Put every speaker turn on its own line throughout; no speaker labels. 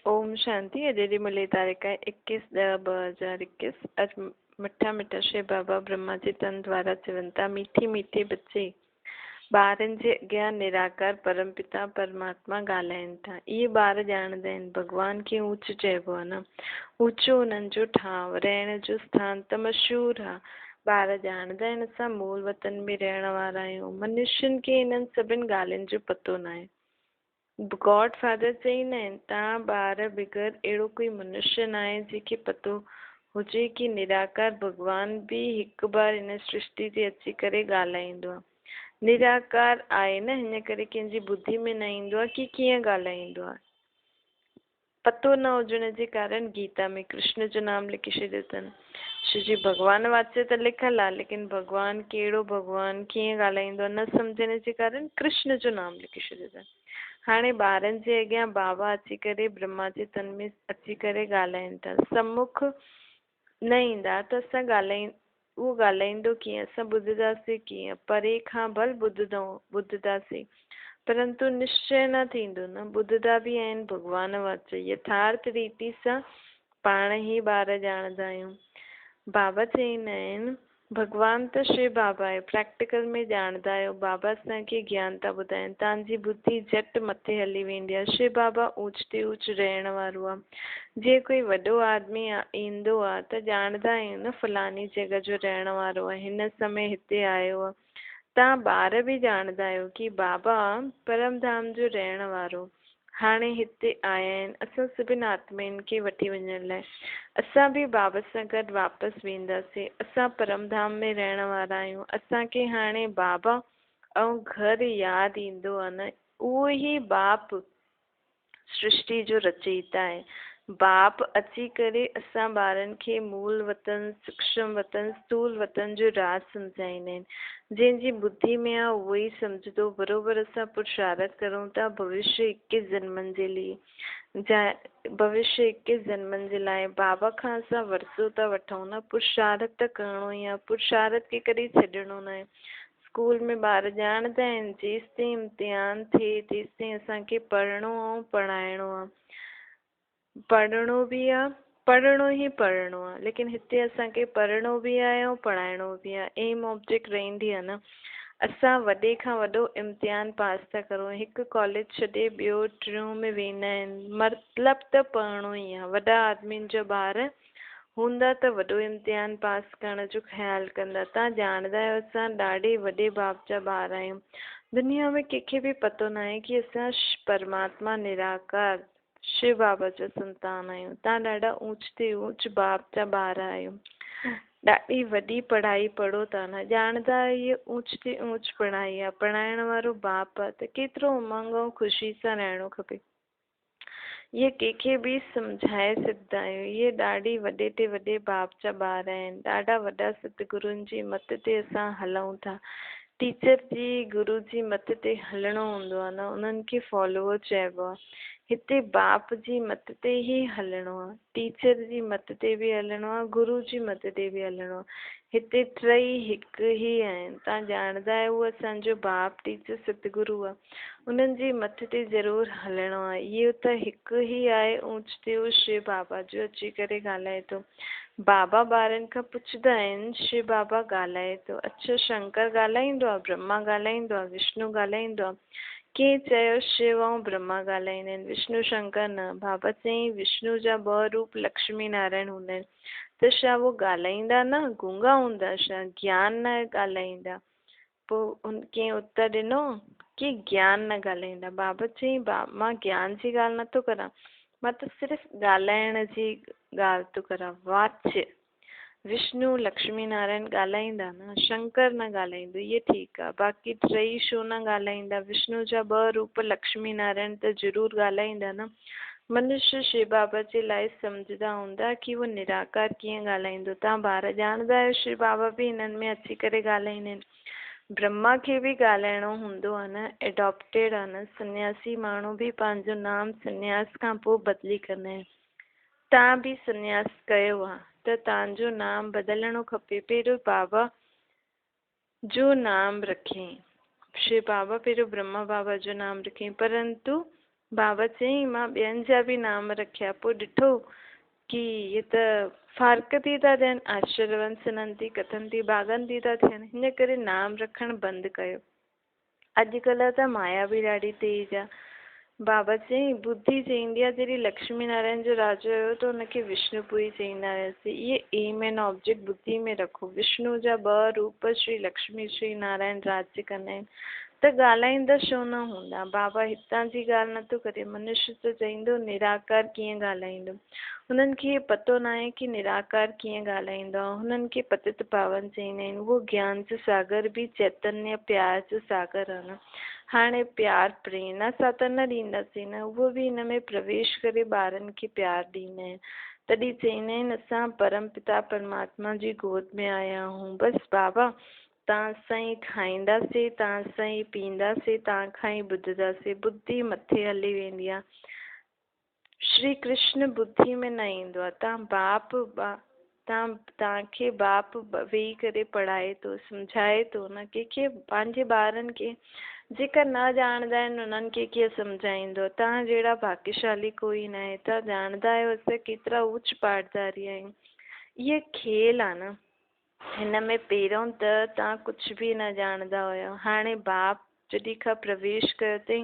ओम शांति। अॼु जी मुरली तारीख़ है 21/10/2021। अज मिठा मिठा शे बाबा ब्रह्मा जी तन द्वारा चवनि था, मीठी मीठी बच्चे ॿारनि जे अॻियां निराकार परमपिता परमात्मा ॻाल्हाइनि था। इहे ॿार ॼाणंदा आहिनि भॻवान खे ऊच चइबो आहे न, ऊचो उन्हनि जो ठाव रहण जो स्थान त मशहूरु आहे। ॿार ॼाणंदा आहिनि असां मूल वतन में रहण वारा आहियूं। मनुष्यनि खे इन्हनि सभिनि ॻाल्हियुनि जो पतो न आहे। गॉड फादर चईंदा आहिनि तव्हां ॿार बग़ैर अहिड़ो कोई मनुष्य न आहे जंहिंखे पतो हुजे कि निराकार भॻवान बि हिकु बार हिन सृष्टि ते अची करे ॻाल्हाईंदो आहे। निराकार आहे न, हिन करे कंहिंजी ॿुधी में न ईंदो आहे कि कीअं ॻाल्हाईंदो आहे। पतो न हुजण जे कारण गीता में कृष्ण जो नाम लिखी छॾियो अथनि। श्री जी भॻवान वाच्य त लिखियलु आहे, लेकिन भॻवान कहिड़ो भॻवान कीअं ॻाल्हाईंदो आहे न सम्झण जे कारण कृष्ण जो नाम लिखी छॾियो अथनि। हाणे ॿारनि जे अॻियां बाबा अची करे ब्रह्मा जे तन में अची करे ॻाल्हाइनि था। सम्मुख न ईंदा त असां उहो ॻाल्हाईंदो कीअं, असां ॿुधंदासीं कीअं। परे खां भल ॿुधंदासीं, परंतु निश्चय न थींदो न। ॿुधंदा बि आहिनि भॻवान वाच्य यथार्थ रीति सां पाण ई ॿार ॼाणंदा आहियूं। बाबा चईंदा आहिनि भॻवान त श्री बाबा आहे, प्रैक्टिकल में ॼाणंदा आहियो। बाबा असांखे ज्ञान था ॿुधाइनि, तव्हांजी बुद्धि झटि मथे हली वेंदी आहे। श्री बाबा ऊच ते ऊच रहण वारो आहे। जे कोई वॾो आदमी ईंदो आहे त ॼाणंदा आहियूं न फलानी जॻह जो रहण वारो आहे, हिन समय हिते आयो आहे। तव्हां ॿार बि ॼाणंदा आहियो कि बाबा परमधाम जो रहण वारो हाणे हिते आया आहिनि असां सभिनि आत्माउनि खे वठी वञण लाइ। असां बि बाबा सां गॾु वापसि वेंदासीं। असां परमधाम में रहण वारा आहियूं। असांखे हाणे बाबा ऐं घर यादि ईंदो आहे न। उहो ई बाप सृष्टि जो रचयिता आहे। बाप अची करे असां ॿारनि खे मूल वतन, सूक्ष्म वतन, स्थूल वतन जो राज सम्झाईंदा आहिनि। जंहिंजी बुद्धि में आहे उहो ई सम्झंदो। बराबरि असां पुरुषारथ करूं था भविष्य 21 जन्मनि जे लिए। भविष्य 21 जन्मनि जे लाइ बाबा खां असां वरसो था वठूं न। पुरुषारथ त करिणो ई आहे, पुरुषारथ के कॾहिं छॾिणो न आहे। स्कूल में ॿार ॼाणंदा आहिनि जेसि ताईं इम्तिहान थिए तेसि ताईं असांखे पढ़णो ऐं पढ़ाइणो आहे। पढ़णो बि आहे, पढ़णो ई पढ़णो आहे। लेकिन हिते असांखे पढ़णो बि आहे ऐं पढ़ाइणो बि आहे। एम ऑब्जेक्ट रहंदी आहे न। असां वॾे खां वॾो इम्तिहान पास था करूं, हिकु कॉलेज छॾे ॿियो टियों में वेंदा आहिनि। मतिलबु त पढ़णो ई आहे। वॾा आदमियुनि जा ॿार हूंदा त वॾो इम्तिहान पास करण जो ख़्यालु कंदा। तव्हां ॼाणंदा आहियो असां ॾाढे वॾे बाप जा ॿार आहियूं। दुनिया में कंहिंखे बि पतो न आहे कि असां परमात्मा निराकार शिव बाबा जा संतान आहियूं। तव्हां ॾाढा ऊच ते ऊच बाप जा ॿार आहियो। ॾाढी वॾी पढ़ाई पढ़ो था न, ॼाणंदा इहे ऊच ते ऊच पढ़ाई आहे। पढ़ाइण वारो बाप आहे त केतिरो उमंग ऐं ख़ुशी सां रहणो खपे। इहे कंहिंखे बि सम्झाए सघंदा आहियूं। इहे ॾाढी वॾे ते वॾे बाप जा ॿार आहिनि। ॾाढा वॾा सतगुरुनि जी मत ते असां हलूं था। टीचर जी गुरु जी मत ते हलणो हूंदो आहे न, उन्हनि खे फॉलोअर चइबो आहे। हिते बाप जी मत ते ई हलणो आहे, टीचर जी मत ते बि हलणो आहे, गुरु जी मत ते बि हलणो आहे। हिते टई हिकु ई आहिनि। तव्हां ॼाणंदा आहियो उहो असांजो बाप टीचर सतगुरु आहे। उन्हनि जी मत ते ज़रूरु हलणो आहे। इहो त हिकु ई आहे ऊच ते ऊच शिव बाबा जो अची करे ॻाल्हाए थो। बाबा ॿारनि खां पुछंदा आहिनि शिव बाबा ॻाल्हाए थो, अच्छा शंकर ॻाल्हाईंदो आहे, ब्रह्मा ॻाल्हाईंदो आहे, विष्णु ॻाल्हाईंदो आहे। कंहिं चयो शिव ऐं ब्रह्मा ॻाल्हाईंदा आहिनि, विष्णु शंकर न। बाबा चईं विष्णु जा 2 रूप लक्ष्मी नारायण हूंदा आहिनि त छा उहो ॻाल्हाईंदा न, गूंगा हूंदा छा, ज्ञान न ॻाल्हाईंदा? पोइ कंहिं उत्तर ॾिनो कि ज्ञान न ॻाल्हाईंदा। बाबा चईं मां ज्ञान जी ॻाल्हि नथो करां, मां त सिर्फ़ु ॻाल्हाइण जी ॻाल्हि थो करां। वाच्य विष्णु लक्ष्मी नारायण ॻाल्हाईंदा न, शंकर न ॻाल्हाईंदो, इहे ठीकु आहे। बाक़ी टई छो न ॻाल्हाईंदा? विष्णु जा 2 रूप लक्ष्मी नारायण त ज़रूरु ॻाल्हाईंदा न। मनुष्य शिव बाबा जे लाइ सम्झंदा हूंदा कि उहो निराकार कीअं ॻाल्हाईंदो। तव्हां ॿार ॼाणंदा आहियो शिव बाबा बि हिननि में अची करे ॻाल्हाईंदा आहिनि। ब्रह्मा खे बि ॻाल्हाइणो हूंदो आहे न, एडॉप्टेड आहे न। सन्यासी माण्हू बि पंहिंजो नाम सन्यास खां पोइ बदिली कंदा आहिनि। तव्हां बि सन्यास कयो आहे त तव्हांजो नाम बदिलणो खपे। पहिरियों बाबा जो नाम रखें, शिव बाबा पहिरियों ब्रह्मा बाबा जो नाम रखें, परंतु बाबा चई मां ॿियनि जा बि नाम रखिया, पोइ ॾिठो कि ये त फारक थी था थियनि, आश्चर्यवन सनंती कथंती भागनि थी था थियनि, हिन करे नाम रखणु बंदि कयो। अॼुकल्ह त माया बि ॾाढी तेज आहे। बाबा चई बुद्धि चईंदी आहे जॾहिं लक्ष्मी नारायण जो राज हुयो त हुनखे विष्णुपुरी चईंदा हुयासीं। इहे एम एंड ऑब्जेक्ट बुद्धि में रखो। विष्णु जा 2 रूप श्री लक्ष्मी श्री नारायण राज्य कंदा आहिनि, त ॻाल्हाईंदा छो न हूंदा। बाबा हितां जी ॻाल्हि नथो करे, मनुष्य त चईंदो निराकार कीअं ॻाल्हाईंदो। हुननि खे पतो न आहे कि निराकार कीअं ॻाल्हाईंदो। हुननि खे पतित पावन चईंदा आहिनि। उहो ज्ञान जो सागर बि चैतन्य प्यार जो सागर आहे न। हाणे प्यार प्रेरणा सां त न ॾींदासीं न, उहो बि हिन में प्रवेश करे ॿारनि खे प्यार ॾींदा आहिनि। तॾहिं चईंदा आहिनि असां परम पिता परमात्मा जी गोद में आया आहियूं। बसि बाबा तव्हां सां ई खाईंदासीं, तव्हां सां ई पींदासीं, तव्हां खां ई ॿुधंदासीं। बुद्धि मथे हली वेंदी आहे। श्री कृष्ण बुद्धि में न ईंदो आहे। तव्हांखे बाप वेही करे पढ़ाए थो, सम्झाए थो न। कंहिंखे पंहिंजे ॿारनि खे जेका न ॼाणंदा आहिनि उन्हनि खे कीअं सम्झाईंदो। तव्हां जहिड़ा भाग्यशाली कोई न आहे। तव्हां ॼाणंदा आहियो असां केतिरा उच्च पाठधारी आहियूं। इहे खेल आहे न। हिन में पहिरों त तव्हां कुझु बि न ॼाणंदा हुया। हाणे बाप जॾहिं खां प्रवेश कयो अथई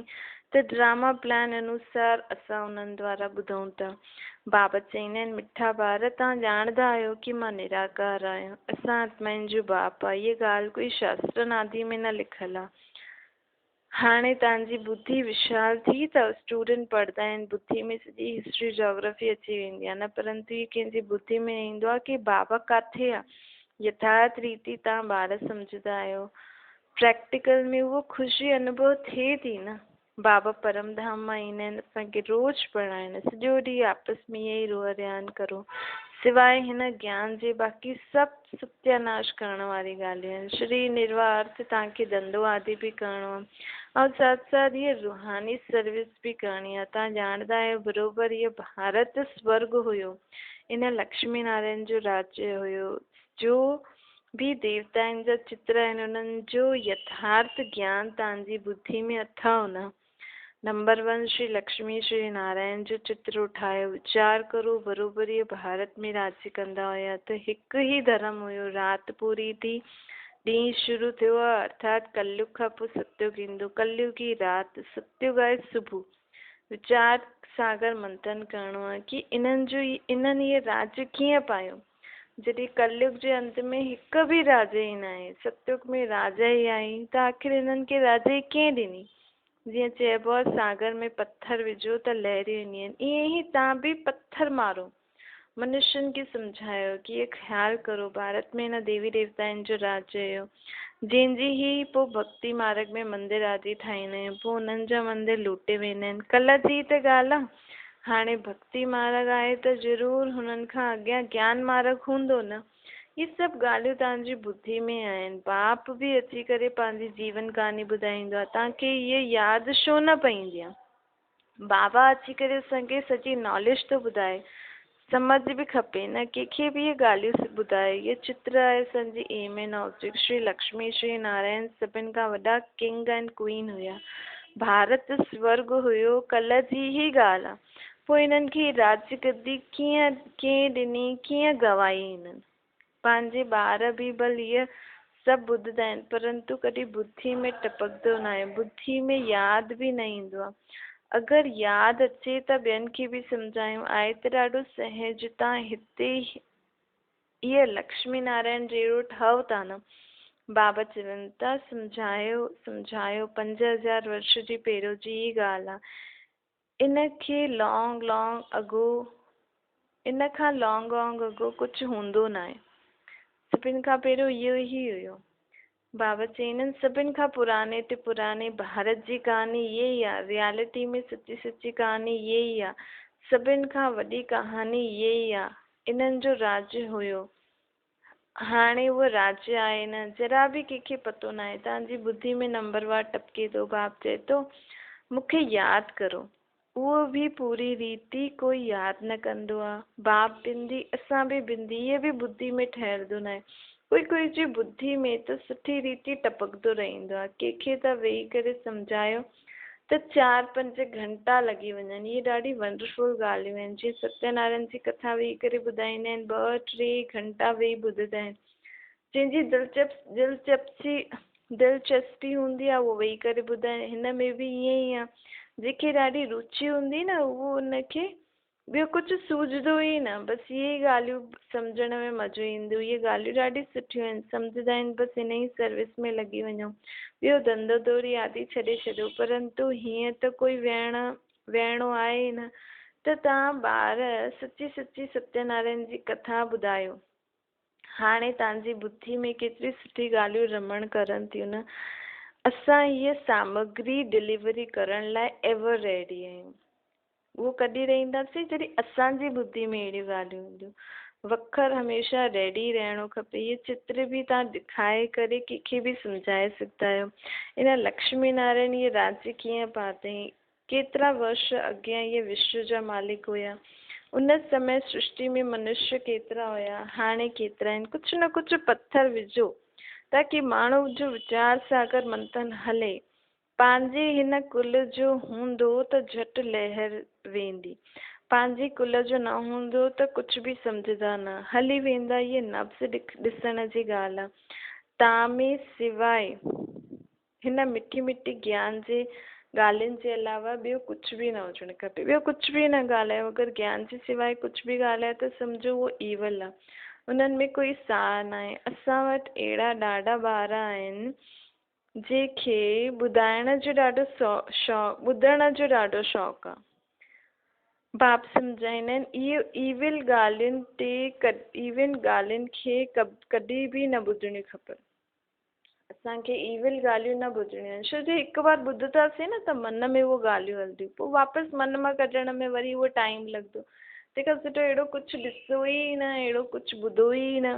त ड्रामा प्लान अनुसार असां उन्हनि द्वारा ॿुधूं था। बाबा चईंदा आहिनि मिठा ॿार तव्हां ॼाणंदा आहियो कि मां निराकार आहियां, असां आत्माउनि जो बाप आहे। इहा ॻाल्हि कोई शास्त्र नादी में न लिखियलु आहे। हाणे तव्हांजी बुद्धि विशाल थी त स्टूडेंट पढ़ंदा आहिनि, बुद्धि में सॼी हिस्ट्री जोग्राफी अची वेंदी आहे न। परंतु इहे कंहिंजी बुद्धि में ईंदो आहे कि बाबा किथे आहे। यथार्थ रीति तव्हां ॿार सम्झंदा आहियो। प्रैक्टिकल में उहो ख़ुशी अनुभव थिए थी न। बाबा परम धाम मां ईंदा आहिनि असांखे रोज़ु पढ़ाइण। सॼो ॾींहुं आपस में ईअं ई रोअ रियान करो। सिवाय हिन ज्ञान जे बाक़ी सभु सत्यानाश करण वारी ॻाल्हियूं आहिनि। शरीर निर्वाह अर्थ तव्हांखे धंधो आदि बि करिणो आहे ऐं साथ साथ इहे रूहानी सर्विस बि करणी आहे। तव्हां ॼाणंदा आहियो बराबरि इहो भारत स्वर्ग हुयो, इन लक्ष्मी नारायण जो राज्य हुयो। जो भी देवताउनि जा चित्र आहिनि उन्हनि जो यथार्थ ज्ञान तव्हांजी बुद्धि में अथव न। नंबर 1 श्री लक्ष्मी श्री नारायण जो चित्र उठायो, वीचार करो बराबरि इहे भारत में राज्य कंदा हुया त हिकु ई धर्म हुयो। राति पूरी थी, ॾींहुं शुरू थियो आहे, अर्थात कलयुग खां पोइ सतयुग ईंदो। कलयुग ई राति, सतयुग आहे सुबुह। वीचार सागर मंथन करिणो आहे कि इन्हनि इहे राज्य कीअं पायो जॾहिं कलयुग जे अंत में हिकु बि राजा ई न आहे। सतयुग में राजा ई आई त आख़िर हिननि खे राजा कीअं ॾिनी। जीअं चइबो आहे सागर में पत्थर विझो त लहरियूं ईंदियूं आहिनि, ईअं ई तव्हां बि पत्थर मारो। मनुष्यनि खे सम्झायो कि इहे ख़्यालु करो भारत में हिन देवी देवताउनि जो राज्य हुयो, जंहिंजी ई पोइ भक्ति मार्ग में मंदिर आदि ठाहींदा आहियूं, पोइ उन्हनि जा मंदिर लूटे वेंदा आहिनि। कल्ह जी त ॻाल्हि आहे। हाणे भक्ति मार्ग आहे त ज़रूरु हुननि खां अॻियां ज्ञान मार्ग हूंदो न। ये सभु ॻाल्हियूं तव्हांजी बुद्धि में आहिनि। बाप बि अची करे पंहिंजी जीवन कहानी ॿुधाईंदो आहे, तव्हांखे इहे यादि छो न पईंदी आहे। बाबा अची करे असांखे सॼी नॉलेज थो ॿुधाए, समझ बि खपे न। कंहिंखे बि इहे ॻाल्हियूं ॿुधाए। इहे चित्र आहे असांजी एम एन ऑब्जेक्ट। श्री लक्ष्मी श्री नारायण सभिनि खां वॾा किंग एंड क्वीन हुया। भारत स्वर्ग हुयो, कल्ह जी ई ॻाल्हि आहे। पोइ हिननि खे राज्य गद्दी कीअं ॾिनी, कीअं गवाई। हिननि पंहिंजे ॿार बि भल इहे सभु ॿुधंदा आहिनि, परंतु कॾहिं बुद्धि में टपकंदो न आहे, बुद्धि में यादि बि न ईंदो आहे। अगरि यादि अचे त ॿियनि खे बि सम्झायूं, आहे त ॾाढो सहज। तव्हां हिते इहे लक्ष्मी नारायण जहिड़ो ठहो था न। बाबा चवनि था सम्झायो 5000 वर्ष जी पहिरियों जी ई ॻाल्हि आहे। इन खां लॉन्ग अगो कुझु हूंदो न आहे। सभिनि खां पहिरियों इहो ई हुयो। बाबा चईंदा आहिनि सभिनि खां पुराने ते पुराने भारत जी कहानी इहे ई आहे। रियलिटी में सची कहानी इहे ई आहे। सभिनि खां वॾी कहानी इहे ई आहे। इन्हनि जो राज्य हुयो, हाणे उहो राज्य आहे न, जरा बि कंहिंखे पतो न आहे। तव्हांजी बुद्धि में नंबरवार टपके थो। बाप चए थो मूंखे यादि करो। उहो बि पूरी रीति कोई यादि न कंदो आहे। बाप बिंदी, असां बि बिंदी, इहे बि बुद्धि में ठहिरंदो न आहे। कोई जी बुद्धि में त सुठी रीति टपकंदो रहंदो आहे। कंहिंखे त वेही करे सम्झायो त 4-5 घंटा लॻी वञनि। इहे ॾाढी वंडरफुल ॻाल्हियूं आहिनि। जीअं सत्यनारायण जी कथा वेही करे ॿुधाईंदा आहिनि, 2-3 घंटा वेही ॿुधंदा आहिनि। जंहिंजी दिलचस्पी हूंदी आहे उहो वेही करे ॿुधाए। हिन में बि ईअं ई आहे, जंहिंखे ॾाढी रुचि हूंदी न उहो उनखे ॿियो कुझु सूझंदो ई न, बसि इहे ई ॻाल्हियूं सम्झण में मज़ो ईंदो। इहे ॻाल्हियूं ॾाढी सुठियूं आहिनि, सम्झंदा आहिनि बसि हिन ई सर्विस में लॻी वञूं, ॿियो धंधो दौरी आदि छॾे छॾियो। परंतु हीअं त कोई वेहणो आहे ई न। त तव्हां ॿार सची सची सत्यनारायण जी कथा ॿुधायो। हाणे तव्हांजी ॿुधी में केतिरी सुठी ॻाल्हियूं रमण करनि थियूं न। असां हीअ सामग्री डिलीवरी करण लाइ एवर रेडी आहियूं। उहो कॾहिं रहंदासीं जॾहिं असांजी ॿुधी में अहिड़ियूं ॻाल्हियूं हूंदियूं। वखर हमेशह रेडी रहणो खपे। इहे चित्र बि तव्हां ॾेखारे करे कंहिंखे बि सम्झाए सघंदा आहियो। इन लक्ष्मी नारायण इहे राज्य कीअं पातईं, केतिरा वर्ष अॻियां इहे विश्व जा मालिक हुया, उन समय सृष्टि में मनुष्य केतिरा हुया, हाणे केतिरा आहिनि। कुझु न कुझु पत्थर विझो ताकी माण्हू जो वीचार सागर मंथन हले। पंहिंजे हिन कुल जो हूंदो त झटि लहर वेंदी, पंहिंजे कुल जो न हूंदो त कुझु बि सम्झंदा न, हली वेंदा। इहे नब्ज़ ॾिसण जी ॻाल्हि आहे। तव्हां में सवाइ हिन मिठी मिठी ज्ञान जे ॻाल्हियुनि जे अलावा ॿियो कुझु बि न हुजणु खपे। ॿियो कुझु बि न ॻाल्हायो। अगरि ज्ञान जे सवाइ कुझु बि ॻाल्हायो त सम्झो उहो ईवल आहे, उन्हनि में कोई सार न आहे। असां वटि अहिड़ा ॾाढा ॿार आहिनि जंहिंखे ॿुधाइण जो ॾाढो ॿुधण जो ॾाढो शौक़ु आहे। बाप सम्झाईंदा आहिनि इहो ईविल ॻाल्हियुनि खे कॾहिं बि न ॿुधणियूं खपनि। असांखे ईविल ॻाल्हियूं न ॿुधणियूं आहिनि, छो जो हिकु बार ॿुधंदासीं न त मन में उहो ॻाल्हियूं हलंदियूं, पोइ वापसि मन मां कढण में वरी उहो टाइम लॻंदो। तंहिंखां सुठो अहिड़ो कुझु ॾिसो ई न, अहिड़ो कुझु ॿुधो ई न,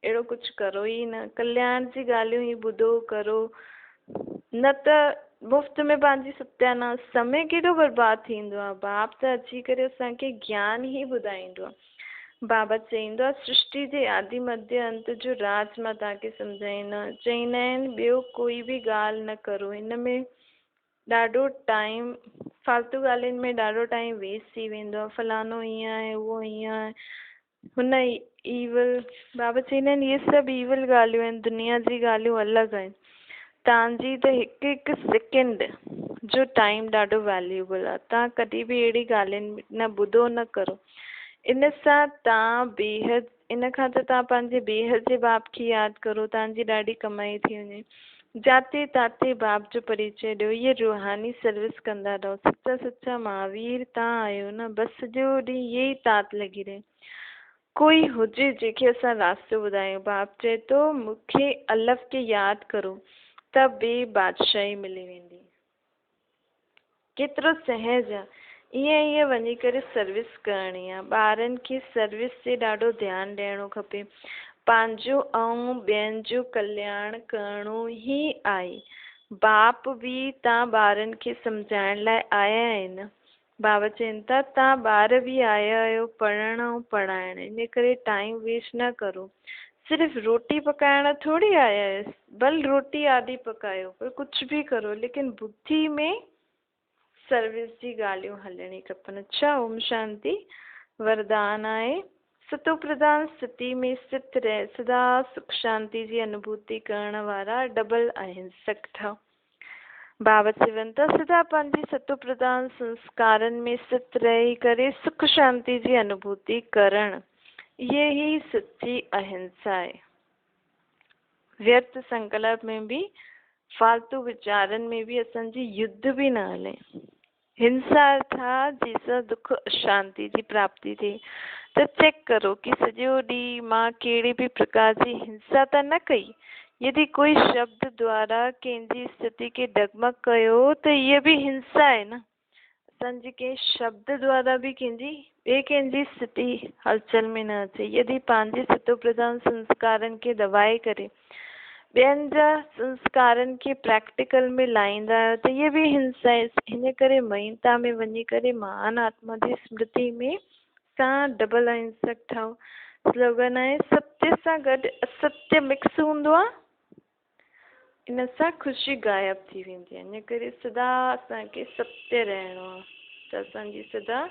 अहिड़ो कुझु करो ई न। कल्याण जी ॻाल्हियूं ई ॿुधो करो, न त मुफ़्त में पंहिंजी सत्यानाश, समय केॾो बर्बादु थींदो आहे। बाप त अची करे असांखे ज्ञान ई ॿुधाईंदो आहे। बाबा चईंदो आहे सृष्टि जे आदि मध्य अंत जो राज मां तव्हांखे सम्झाईंदा। चईंदा आहिनि ॿियो कोई बि ॻाल्हि न करो, हिन में ॾाढो टाइम फालतू ॻाल्हियुनि में ॾाढो टाइम वेस्ट थी वेंदो आहे। फलानो ईअं आहे, उहो ईअं आहे, हुन ईवल। बाबा चईंदा आहिनि इहे सभु ईवल ॻाल्हियूं आहिनि, दुनिया जी ॻाल्हियूं अलॻि आहिनि। तव्हांजी त हिकु हिकु सेकेंड जो टाइम ॾाढो वैल्यूएबल आहे। तव्हां कॾहिं बि अहिड़ी ॻाल्हियुनि में न ॿुधो न करो। इन सां तव्हां बेहद, इन खां त तव्हां पंहिंजे बेहद जे बाप खे यादि करो, तव्हांजी ॾाढी कमाई थी वञे। जाते ताते बाप जो परिचय ॾियो, इहे रूहानी सर्विस कंदा रहो। सच्चा सच्चा महावीर तव्हां आहियो न, बसि सॼो ॾींहुं इहे ई तात लॻी रहे। कोई हुजे जंहिंखे असां रास्तो ॿुधायूं। बाप चए थो मूंखे अलफ़ खे यादि करो त ॿिए बादशाही मिली वेंदी। केतिरो सहज आहे। ईअं वञी करे सर्विस करणी आहे। ॿारनि खे सर्विस ते ॾाढो ध्यानु ॾियणो खपे। पंहिंजो ऐं ॿियनि जो कल्याण करिणो ई आहे। बाप बि तव्हां ॿारनि खे सम्झाइण लाइ आया आहिनि। बाबा चवनि था तव्हां ॿार बि आया आहियो पढ़ण ऐं पढ़ाइण, इन करे टाइम वेस्ट न करो। सिर्फ़ु रोटी पकाइण थोरी आया आहियो, भल रोटी आदि पकायो, पर कुझु बि करो, लेकिन बुद्धि में सर्विस जी ॻाल्हियूं हलणी खपनि। अच्छा, ओम शांति। वरदान आहे सतो प्रधान स्थिति में स्थित रहे, सदा सुख शांति जी अनुभूति करण वारा डबल अहिंसक ठहो। बाबा चवनि था सदा पंहिंजी सतो प्रधान संस्कारनि में स्थित रही करे सुख शांति जी अनुभूति करणु, ये ही सच्ची अहिंसा आहे। व्यर्थ संकल्प में भी, फालतू विचारनि में भी असांजी युद्ध भी न हले। हिंसा था जंहिंसां दुख अशांति जी प्राप्ति थिए। त चेक करो कि सॼो ॾींहुं मां कहिड़े बि प्रकार जी हिंसा त न कई। यदि कोई शब्द द्वारा कंहिंजी स्थिति खे डगमग कयो त इहा बि हिंसा आहे न। असांजे कंहिं शब्द द्वारा बि कंहिंजी स्थिति हलचल में न अचे। यदि पंहिंजे सतो प्रधान संस्कारनि खे दबाए करे ॿियनि जा संस्कारनि खे प्रैक्टिकल में लाहींदा आहियो त इहा बि हिंसा आहे। हिन करे महीनता में वञी करे महान आत्मा जी स्मृति में सां डबल अहिंसक ठहो। स्लोगन आहे सत्य सां गॾु असत्य मिक्स हूंदो आहे इन सां ख़ुशी गायब थी वेंदी आहे। इन करे सदा असांखे सत्य रहणो आहे त असांजी सदा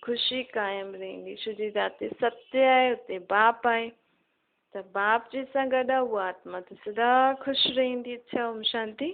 ख़ुशी क़ाइमु रहंदी। छो जे जिते सत्य आहे उते बाप आहे, त बाप जंहिंसां गॾु आहे उहा आत्मा त सदा ख़ुशि रहंदी। अच्छा, ओम शांति।